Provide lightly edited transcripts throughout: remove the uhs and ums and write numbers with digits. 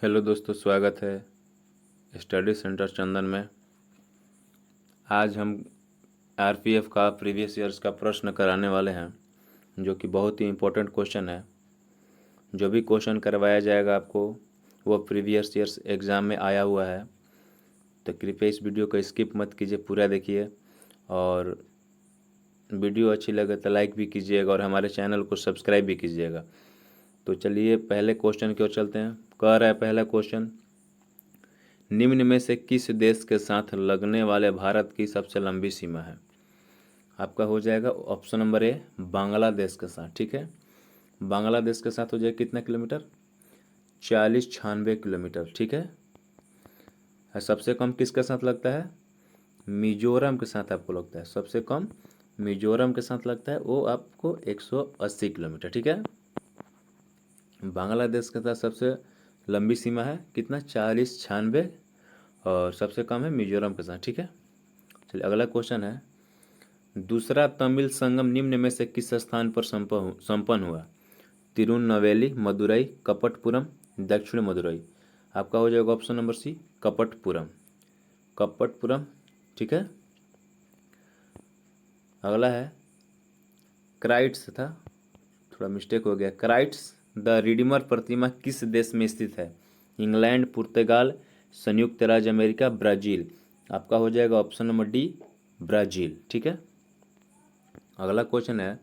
Hello दोस्तों, स्वागत है स्टडी सेंटर चंदन में। आज हम आरपीएफ का प्रीवियस ईयर्स का प्रश्न कराने वाले हैं, जो कि बहुत ही इम्पोर्टेंट क्वेश्चन है। जो भी क्वेश्चन करवाया जाएगा आपको वो प्रीवियस ईयर्स एग्ज़ाम में आया हुआ है। तो कृपया इस वीडियो को स्किप मत कीजिए, पूरा देखिए। और वीडियो अच्छी लगे तो लाइक भी कीजिएगा और हमारे चैनल को सब्सक्राइब भी कीजिएगा। तो चलिए पहले क्वेश्चन की ओर चलते हैं। कह रहा है पहला क्वेश्चन, निम्न में से किस देश के साथ लगने वाले भारत की सबसे लंबी सीमा है? आपका हो जाएगा ऑप्शन नंबर ए, बांग्लादेश के साथ। ठीक है, बांग्लादेश के साथ हो जाएगा कितना किलोमीटर? 4096 किलोमीटर। ठीक है। और सबसे कम किसके साथ लगता है? मिजोरम के साथ आपको लगता है। सबसे कम मिजोरम के साथ लगता है, वो आपको 180 किलोमीटर। ठीक है, बांग्लादेश के साथ सबसे लंबी सीमा है कितना? 4096। और सबसे कम है मिजोरम के साथ। ठीक है, चलिए अगला क्वेश्चन है, दूसरा तमिल संगम निम्न में से किस स्थान पर संपन्न हुआ? तिरुनवेली, मदुरई, कपटपुरम, दक्षिण मदुरई। आपका हो जाएगा ऑप्शन नंबर सी, कपटपुरम। कपटपुरम। ठीक है, अगला है, क्राइट्स था, थोड़ा मिस्टेक हो गया। क्राइट्स द रिडीमर प्रतिमा किस देश में स्थित है? इंग्लैंड, पुर्तगाल, संयुक्त राज्य अमेरिका, ब्राज़ील। आपका हो जाएगा ऑप्शन नंबर डी, ब्राज़ील। ठीक है, अगला क्वेश्चन है,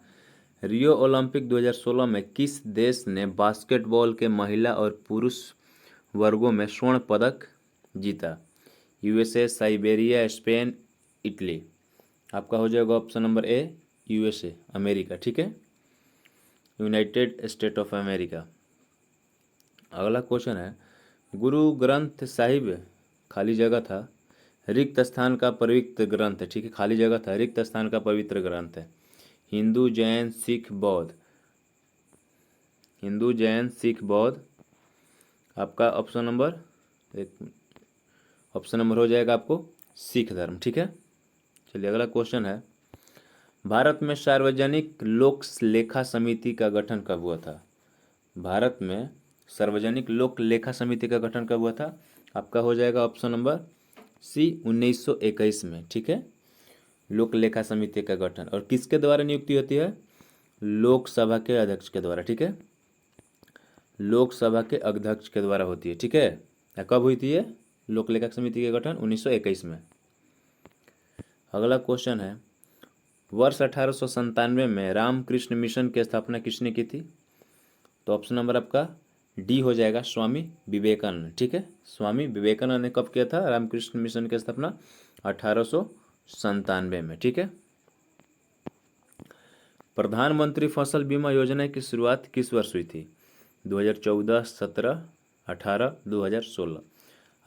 रियो ओलंपिक 2016 में किस देश ने बास्केटबॉल के महिला और पुरुष वर्गों में स्वर्ण पदक जीता? USA, Siberia, Spain, Italy. आपका हो जाएगा option number A, USA, America. ठीक है, यूनाइटेड स्टेट ऑफ अमेरिका। अगला क्वेश्चन है, गुरु ग्रंथ साहिब खाली जगह था, रिक्त स्थान का पवित्र ग्रंथ है। ठीक है, खाली जगह था, रिक्त स्थान का पवित्र ग्रंथ है। हिंदू, जैन, सिख, बौद्ध। हिंदू, जैन, सिख, बौद्ध। आपका ऑप्शन नंबर एक, ऑप्शन नंबर हो जाएगा आपको सिख धर्म। ठीक है, चलिए अगला क्वेश्चन है, भारत में सार्वजनिक लोक लेखा समिति का गठन कब हुआ था? भारत में सार्वजनिक लोक लेखा समिति का गठन कब हुआ था? आपका हो जाएगा ऑप्शन नंबर सी, 1921 में। ठीक है, लोक लेखा समिति का गठन, और किसके द्वारा नियुक्ति होती है? लोकसभा के अध्यक्ष के द्वारा। ठीक है, लोकसभा के अध्यक्ष के द्वारा होती है। ठीक है, कब हुई थी ये लोक लेखा समिति के गठन? 1921 में। अगला क्वेश्चन है, वर्ष 1897 में रामकृष्ण मिशन की स्थापना किसने की थी? तो ऑप्शन नंबर आपका डी हो जाएगा, स्वामी विवेकानंद। ठीक है, स्वामी विवेकानंद ने कब किया था रामकृष्ण मिशन की स्थापना? 1897 में। ठीक है, प्रधानमंत्री फसल बीमा योजना की शुरुआत किस वर्ष हुई थी? 2014, 17, 18, 2016।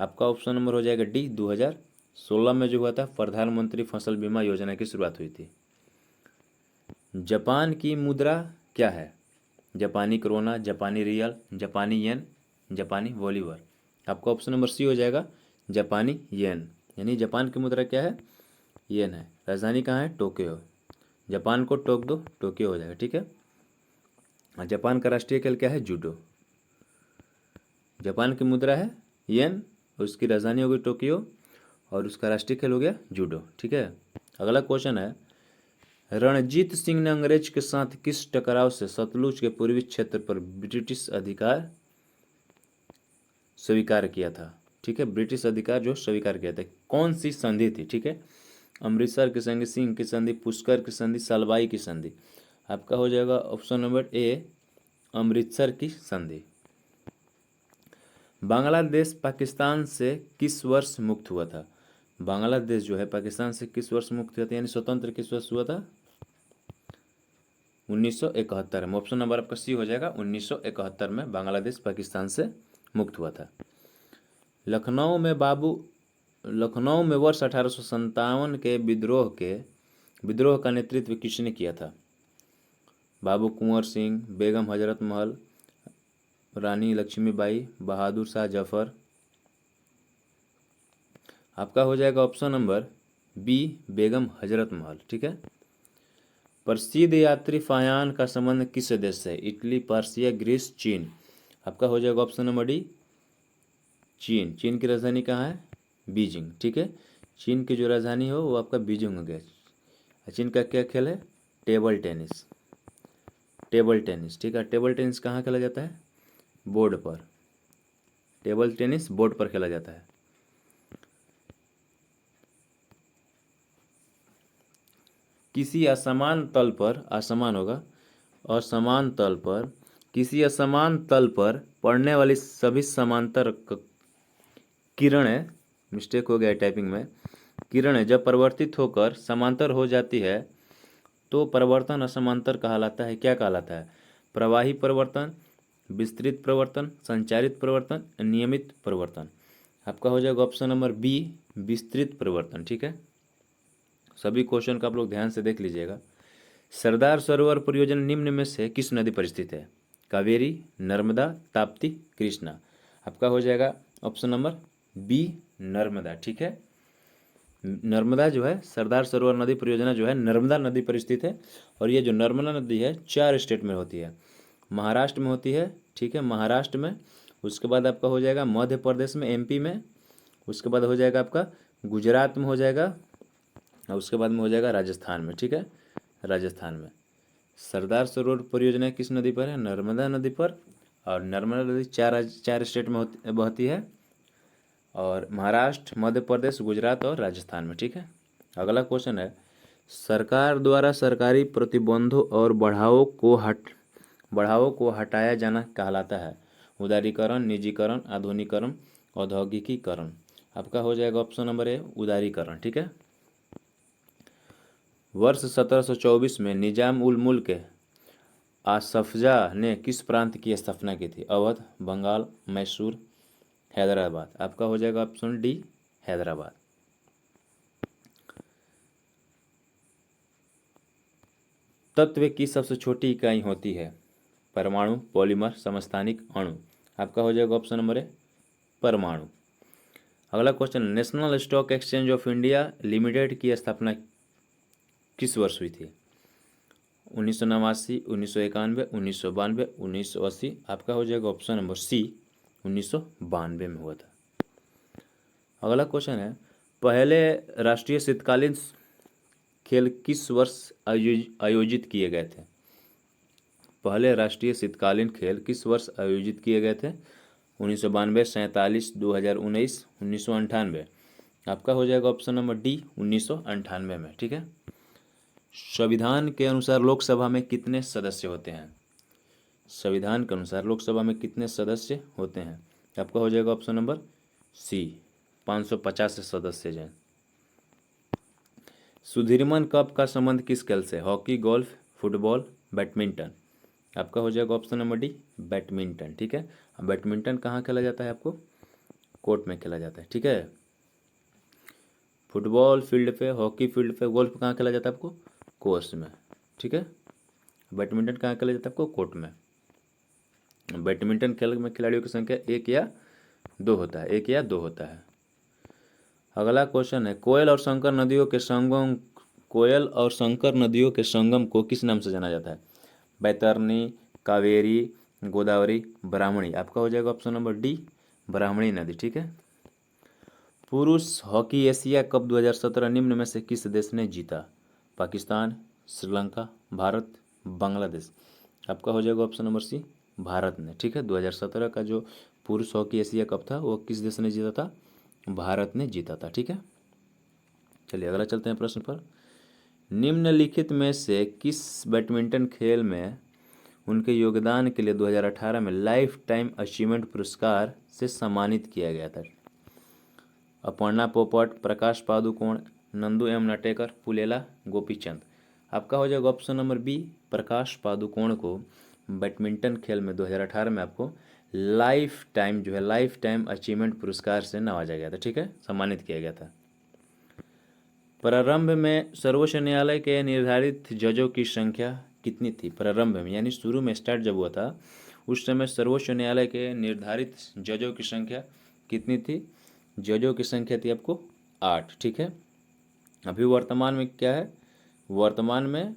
आपका ऑप्शन नंबर हो जाएगा डी, 2016 में जो हुआ था प्रधानमंत्री फसल बीमा योजना की शुरुआत हुई थी। जापान की मुद्रा क्या है? जापानी क्रोना, जापानी रियल, जापानी येन, जापानी बोलीवर। आपका ऑप्शन नंबर सी हो जाएगा, जापानी येन। यानी जापान की मुद्रा क्या है? येन है। राजधानी कहाँ है? टोक्यो। जापान को टोक दो, टोक्यो हो जाएगा। ठीक है, और जापान का राष्ट्रीय खेल क्या है? जूडो। जापान की मुद्रा है येन, उसकी राजधानी हो गई टोक्यो, और उसका राष्ट्रीय खेल हो गया जूडो। ठीक है, अगला क्वेश्चन है, रणजीत सिंह ने अंग्रेज के साथ किस टकराव से सतलुज के पूर्वी क्षेत्र पर ब्रिटिश अधिकार स्वीकार किया था? ठीक है, ब्रिटिश अधिकार जो स्वीकार किया था, कौन सी संधि थी? ठीक है, अमृतसर की संधि, सिंह की संधि, पुष्कर की संधि, सलवाई की संधि। आपका हो जाएगा ऑप्शन नंबर ए, अमृतसर की संधि। बांग्लादेश पाकिस्तान से किस वर्ष मुक्त हुआ था? बांग्लादेश जो है पाकिस्तान से किस वर्ष मुक्त हुआ था, यानी स्वतंत्र किस वर्ष हुआ था? 1971 में। ऑप्शन नंबर आपका सी हो जाएगा, 1971 में बांग्लादेश पाकिस्तान से मुक्त हुआ था। लखनऊ में वर्ष 1857 के विद्रोह का नेतृत्व किसने किया था? बाबू कुंवर सिंह, बेगम हजरत महल, रानी लक्ष्मीबाई, बहादुर शाह जफर। आपका हो जाएगा option number B, Begum Hazrat Mahal. ठीक है, प्रसिद्ध यात्री फायान का संबंध किस देश से है? इटली, पर्सिया, ग्रीस, चीन। आपका हो जाएगा ऑप्शन नंबर डी, चीन, चीन की राजधानी कहाँ है? बीजिंग, ठीक है। चीन की जो राजधानी हो वो आपका बीजिंग हो गया। चीन का क्या खेल है? टेबल टेनिस, टेबल टेनिस, ठीक है। टेबल टेनिस कहाँ खेला जाता है? बोर्ड पर, टेबल टेनिस बोर्ड पर खेला जाता है। किसी असमान तल पर, असमान होगा, असमान तल पर, किसी असमान तल पर पड़ने वाली सभी समांतर किरणें, मिस्टेक हो गया टाइपिंग में, किरणें जब परिवर्तित होकर समांतर हो जाती है तो परिवर्तन असमांतर कहलाता है। क्या कहलाता है? प्रवाही परिवर्तन, विस्तृत परिवर्तन, संचारित परिवर्तन, नियमित परिवर्तन। आपका हो जाएगा ऑप्शन नंबर बी, विस्तृत परिवर्तन, ठीक है। सभी क्वेश्चन का आप लोग ध्यान से देख लीजिएगा। सरदार सरोवर परियोजना निम्न में से किस नदी पर स्थित है? कावेरी, नर्मदा, ताप्ती, कृष्णा। आपका हो जाएगा ऑप्शन नंबर बी, नर्मदा, ठीक है। नर्मदा जो है, सरदार सरोवर नदी परियोजना जो है नर्मदा नदी पर स्थित है। और ये जो नर्मदा नदी है 4 स्टेट में होती है। महाराष्ट्र में होती है, ठीक है, महाराष्ट्र में। उसके बाद आपका हो जाएगा मध्य प्रदेश में, एमपी में। उसके बाद हो जाएगा आपका गुजरात में हो जाएगा, और उसके बाद में हो जाएगा राजस्थान में, ठीक है, राजस्थान में। सरदार सरोवर परियोजना किस नदी पर है? नर्मदा नदी पर। और नर्मदा नदी चार स्टेट में बहती है, और महाराष्ट्र, मध्य प्रदेश, गुजरात और राजस्थान में, ठीक है। अगला क्वेश्चन है, सरकार द्वारा सरकारी प्रतिबंधों और बढ़ावों को हटाया जाना कहलाता है। उदारीकरण, निजीकरण, आधुनिकीकरण, औद्योगिकीकरण। आपका हो जाएगा ऑप्शन नंबर ए, उदारीकरण, ठीक है। वर्ष 1724 में निजाम उल मुल्क आसफजा ने किस प्रांत की स्थापना की थी? अवध, बंगाल, मैसूर, हैदराबाद। आपका हो जाएगा ऑप्शन डी, हैदराबाद। तत्व की सबसे छोटी इकाई होती है? परमाणु, पॉलीमर, समस्थानिक, अणु। आपका हो जाएगा ऑप्शन नंबर ए, परमाणु। अगला question, national stock exchange of India limited की स्थापना किस वर्ष हुई थी? 1989, 1991, 1992, 1980। आपका हो जाएगा ऑप्शन नंबर सी, 1992 में हुआ था। अगला क्वेश्चन है, पहले राष्ट्रीय शीतकालीन खेल किस वर्ष आयोजित किए गए थे? पहले राष्ट्रीय शीतकालीन खेल किस वर्ष आयोजित किए गए थे? 1992, 47, 2019, 1998। आपका हो जाएगा ऑप्शन नंबर डी, 1998 में, ठीक है। संविधान के अनुसार लोकसभा में कितने सदस्य होते हैं? संविधान के अनुसार लोकसभा में कितने सदस्य होते हैं? आपका हो जाएगा ऑप्शन नंबर सी, 550 सदस्य हैं। सुधीरमन कप का संबंध किस खेल से? Hockey, golf, football, badminton. आपका हो जाएगा ऑप्शन नंबर डी, बैडमिंटन, ठीक है। बैडमिंटन कहाँ खेला जाता है? आपको कोर्ट में खेला जाता है, ठीक है। फुटबॉल फील्ड पे, हॉकी फील्ड पे, गोल्फ कहाँ खेला जाता है? आपको कोर्स में, ठीक है। बैडमिंटन कहाँ खेला जाता है? आपको कोर्ट में। बैडमिंटन खेल में खिलाड़ियों की संख्या एक या दो होता है, एक या दो होता है। अगला क्वेश्चन है, कोयल और शंकर नदियों के संगम को किस नाम से जाना जाता है? बैतरणी, कावेरी, गोदावरी, ब्राह्मणी। आपका हो जाएगा ऑप्शन नंबर डी, ब्राह्मणी नदी, ठीक है। पुरुष हॉकी एशिया कप 2017 निम्न में से किस देश ने जीता? पाकिस्तान, श्रीलंका, भारत, बांग्लादेश। आपका हो जाएगा ऑप्शन नंबर सी, भारत ने, ठीक है। 2017 का जो पुरुष हॉकी एशिया कप था वो किस देश ने जीता था? भारत ने जीता था, ठीक है। चलिए अगला चलते हैं प्रश्न पर। निम्नलिखित में से किस बैडमिंटन खेल में उनके योगदान के लिए 2018 में लाइफ टाइम अचीवमेंट पुरस्कार से सम्मानित किया गया था? अपर्णा पोपट, प्रकाश पादुकोण, नंदू एम नटेकर, पुलेला गोपीचंद। आपका हो जाएगा option number B, Prakash Padukone को बैडमिंटन खेल में 2018 में आपको लाइफ टाइम अचीवमेंट पुरस्कार से नवाजा गया था, ठीक है, सम्मानित किया गया था। प्रारंभ में सर्वोच्च न्यायालय के निर्धारित जजों की संख्या कितनी थी? प्रारंभ में यानी शुरू में स्टार्ट जब हुआ था उस समय सर्वोच्च न्यायालय के निर्धारित जजों की संख्या कितनी थी? जजों की संख्या थी आपको 8, ठीक है। अभी वर्तमान में क्या है? वर्तमान में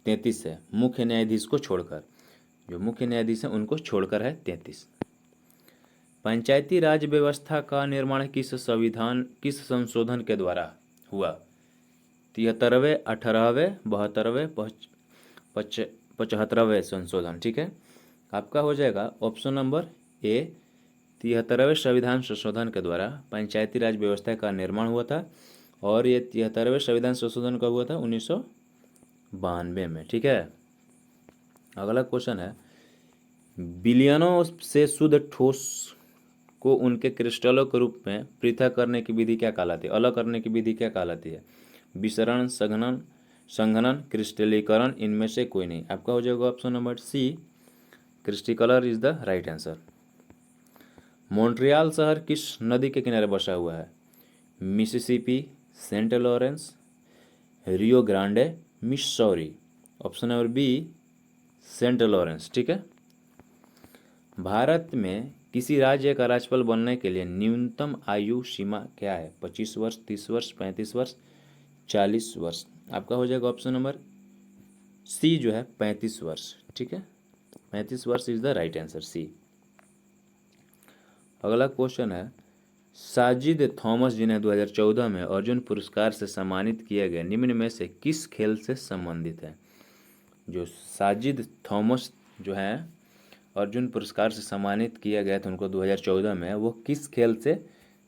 33 है, मुख्य न्यायाधीश को छोड़कर। जो मुख्य न्यायाधीश हैं उनको छोड़कर है 33। पंचायती राज व्यवस्था का निर्माण किस संशोधन के द्वारा हुआ? 73वें, 18वें, 72वें, 75वें संशोधन। ठीक है, आपका हो जाएगा ऑप्शन नंबर ए, 73वें संविधान संशोधन के द्वारा पंचायती राज व्यवस्था का निर्माण हुआ था। और ये 73वें संविधान संशोधन कब हुआ था? 1992 में। ठीक है, अगला क्वेश्चन है, बिलियनों से शुद्ध ठोस को उनके क्रिस्टलों के रूप में पृथक करने की विधि क्या कहलाती है? अलग करने की विधि क्या कहलाती है? विसरण, संघनन, क्रिस्टलीकरण, इनमें से कोई नहीं। आपका हो जाएगा ऑप्शन नंबर सी, क्रिस्टलीकरण is the right answer. Montreal शहर किस नदी के किनारे बसा हुआ है? Mississippi, Saint Lawrence, Rio Grande, Missouri. Option number B, Saint Lawrence. ठीक है, भारत में किसी राज्य का राज्यपाल बनने के लिए न्यूनतम आयु सीमा क्या है? 25 वर्ष, 30 वर्ष, 35 वर्ष, 40 वर्ष। आपका हो जाएगा ऑप्शन नंबर सी जो है 35 वर्ष। ठीक है, 35 वर्ष इज द राइट आंसर, सी। अगला क्वेश्चन है, साजिद थॉमस जिन्हें 2014 में अर्जुन पुरस्कार से सम्मानित किया गया निम्न में से किस खेल से संबंधित है? जो साजिद थॉमस जो है अर्जुन पुरस्कार से सम्मानित किया गया था उनको 2014 में, वो किस खेल से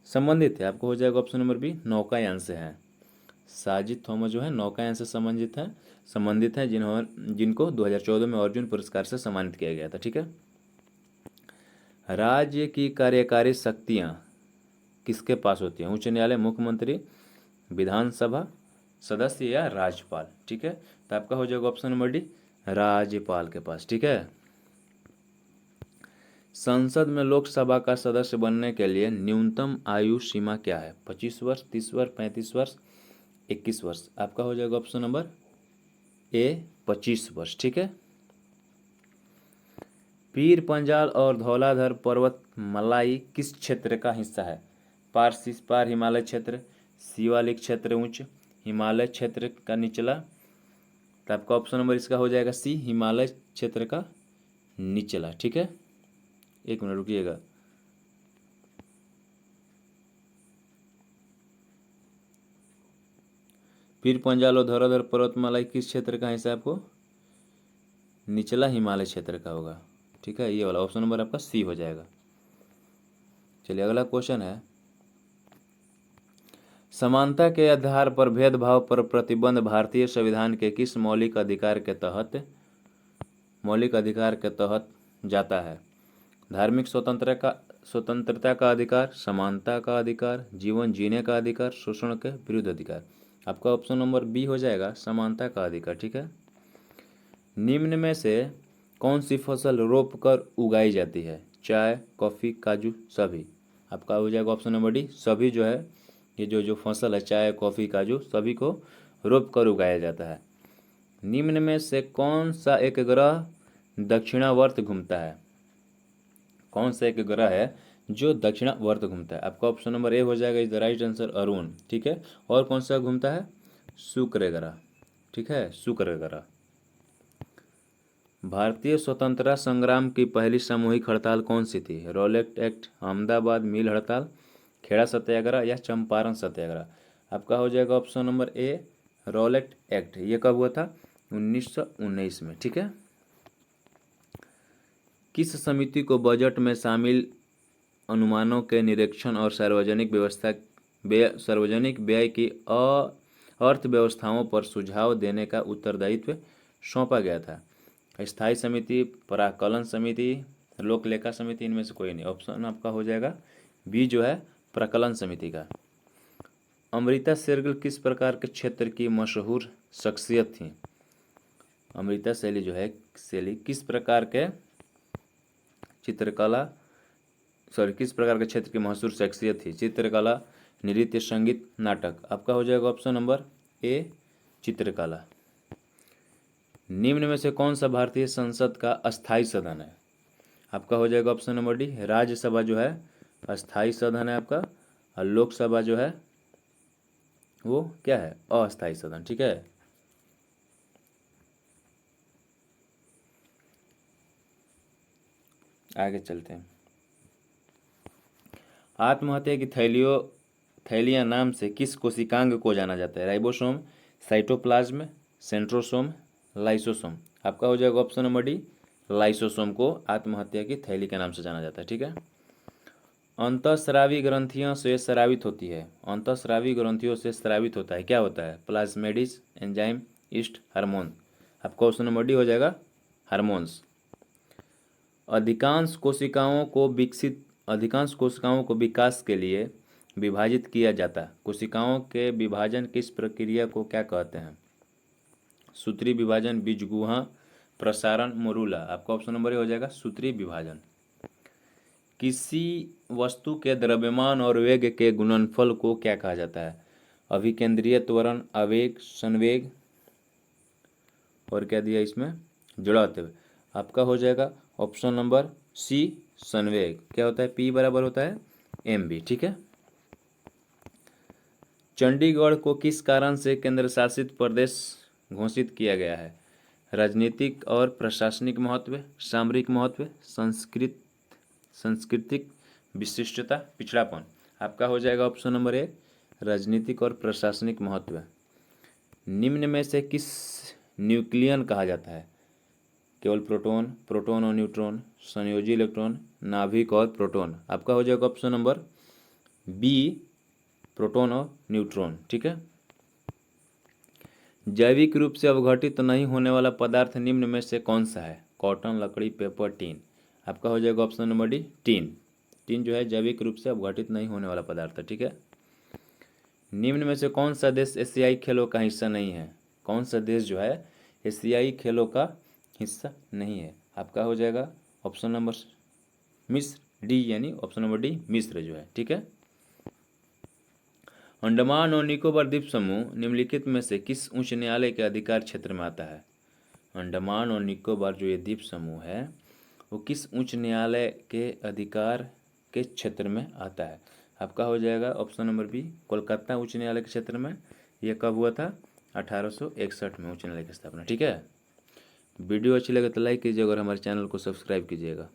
संबंधित है? आपको हो जाएगा ऑप्शन नंबर बी, नौकायान से है। साजिद थॉमस जो है नौकायान से संबंधित है जिनको 2014 में अर्जुन पुरस्कार से सम्मानित किया गया था। ठीक है, राज्य की कार्यकारी शक्तियां किसके पास होती हैं? उच्च न्यायालय, मुख्यमंत्री, विधानसभा सदस्य या राज्यपाल। ठीक है, तो आपका हो जाएगा ऑप्शन नंबर डी, राज्यपाल के पास। ठीक है, संसद में लोकसभा का सदस्य बनने के लिए न्यूनतम आयु सीमा क्या है? 25 वर्ष, 30 वर्ष, 35 वर्ष, 21 वर्ष। आपका हो जाएगा ऑप्शन नंबर ए, 25 वर्ष। ठीक है, पीर पंजाल और धौलाधर पर्वतमालाई किस क्षेत्र का हिस्सा है? पार हिमालय क्षेत्र, शिवालिक क्षेत्र उच्च, हिमालय क्षेत्र का निचला। तो आपका ऑप्शन नंबर इसका हो जाएगा सी, हिमालय क्षेत्र का निचला। ठीक है, एक मिनट रुकिएगा। पीर पंजाल और धौलाधर पर्वतमालाई किस क्षेत्र का हिस्सा है? आपको निचला हिमालय क्षेत्र का होगा। ठीक है, ये वाला ऑप्शन नंबर आपका सी हो जाएगा। चलिए अगला क्वेश्चन है, समानता के आधार पर भेदभाव पर प्रतिबंध भारतीय संविधान के किस मौलिक अधिकार के तहत जाता है? धार्मिक स्वतंत्रता का अधिकार, समानता का अधिकार, जीवन जीने का अधिकार, शोषण के विरुद्ध अधिकार। आपका ऑप्शन नंबर बी हो जाएगा, समानता का अधिकार। ठीक है, निम्न में से कौन सी फसल रोप कर उगाई जाती है? चाय, कॉफ़ी, काजू, सभी। आपका हो जाएगा ऑप्शन नंबर डी, सभी जो है ये जो फसल है चाय, कॉफ़ी, काजू सभी को रोप कर उगाया जाता है। निम्न में से कौन सा एक ग्रह दक्षिणावर्त घूमता है? कौन सा एक ग्रह है जो दक्षिणावर्त घूमता है? आपका ऑप्शन नंबर ए हो जाएगा is the right answer, Arun. ठीक है, और कौन सा घूमता है? शुक्र ग्रह। ठीक है, शुक्र ग्रह। भारतीय स्वतंत्रता संग्राम की पहली सामूहिक हड़ताल कौन सी थी? रॉलेट एक्ट, अहमदाबाद मिल हड़ताल, खेड़ा सत्याग्रह या चंपारण सत्याग्रह। आपका हो जाएगा option number A, Rowlatt act. ये कब हुआ था? 1919 में। ठीक है, किस समिति को बजट में शामिल अनुमानों के निरीक्षण और सार्वजनिक व्यय की अर्थव्यवस्थाओं पर सुझाव देने का उत्तरदायित्व सौंपा गया था? स्थायी समिति, प्राक्कलन समिति, लोक लेखा समिति, इनमें से कोई नहीं। ऑप्शन आपका हो जाएगा बी जो है प्राक्कलन समिति का। अमृता शेरगिल किस प्रकार के क्षेत्र की मशहूर शख्सियत थी? अमृता शेरगिल किस प्रकार के किस प्रकार के क्षेत्र की मशहूर शख्सियत थी? चित्रकला, नृत्य, संगीत, नाटक। आपका हो जाएगा ऑप्शन नंबर ए, चित्रकला। निम्न में से कौन सा भारतीय संसद का अस्थायी सदन है? आपका हो जाएगा ऑप्शन नंबर डी, राज्यसभा जो है अस्थायी सदन है आपका, और लोकसभा जो है वो क्या है? अस्थायी सदन। ठीक है, आगे चलते हैं। आत्महत्या की थैलियाँ नाम से किस कोशिकांग को जाना जाता है? Ribosome, cytoplasm, centrosome, lysosome. आपका हो जाएगा ऑप्शन नंबर डी, लाइसोसोम को आत्महत्या की थैली के नाम से जाना जाता है। ठीक है। अंतःस्रावी ग्रंथियों से स्रावित होती है। अंतःस्रावी ग्रंथियों से स्रावित होता है, क्या होता है? प्लाज्मेडिस, एंजाइम, ईस्ट, हार्मोन। आपका ऑप्शन नंबर डी हो जाएगा हार्मोन्स। अधिकांश कोशिकाओं को विकास के लिए विभाजित किया जाता है। कोशिकाओं के विभाजन किस प्रक्रिया को क्या कहते हैं? सूत्री विभाजन, बीजगुहा, प्रसारण, मोरूला। आपका ऑप्शन नंबर ए हो जाएगा सूत्री विभाजन। किसी वस्तु के द्रव्यमान और वेग के गुणनफल को क्या कहा जाता है? अभिकेंद्रीय त्वरण, आवेग, संवेग, और क्या दिया इसमें? जड़त्व। आपका हो जाएगा ऑप्शन नंबर सी, संवेग। क्या होता है? पी बराबर होता है एम बी। ठीक है। चंडीगढ़ को किस कारण से केंद्र शासित प्रदेश घोषित किया गया है? राजनीतिक और प्रशासनिक महत्व, सामरिक महत्व, सांस्कृतिक विशिष्टता, पिछड़ापन। आपका हो जाएगा ऑप्शन नंबर ए, राजनीतिक और प्रशासनिक महत्व। निम्न में से किस न्यूक्लियन कहा जाता है? केवल प्रोटॉन, प्रोटॉन और न्यूट्रॉन, संयोजी इलेक्ट्रॉन, नाभिक और प्रोटॉन। आपका हो जाएगा ऑप्शन नंबर बी, प्रोटॉन और न्यूट्रॉन। ठीक है। जैविक रूप से अवघटित नहीं होने वाला पदार्थ निम्न में से कौन सा है? कॉटन, लकड़ी, पेपर, टीन। आपका हो जाएगा option number D, tin. Tin जो है जैविक रूप से अवघटित नहीं होने वाला पदार्थ है। ठीक है। निम्न में से कौन सा देश एशियाई खेलों का हिस्सा नहीं है? कौन सा देश जो है एशियाई खेलों का हिस्सा नहीं है? आपका हो जाएगा ऑप्शन नंबर मिस्र, डी, यानी ऑप्शन नंबर डी, मिस्र जो है। ठीक है। अंडमान और निकोबार द्वीप समूह निम्नलिखित में से किस उच्च न्यायालय के अधिकार क्षेत्र में आता है? अंडमान और निकोबार जो ये द्वीप समूह है वो किस उच्च न्यायालय के अधिकार के क्षेत्र में आता है? आपका हो जाएगा ऑप्शन नंबर बी, कोलकाता उच्च न्यायालय के क्षेत्र में। यह कब हुआ था? 1861 में उच्च न्यायालय की स्थापना। ठीक है। वीडियो अच्छी लगे तो लाइक कीजिएगा और हमारे चैनल को सब्सक्राइब कीजिएगा।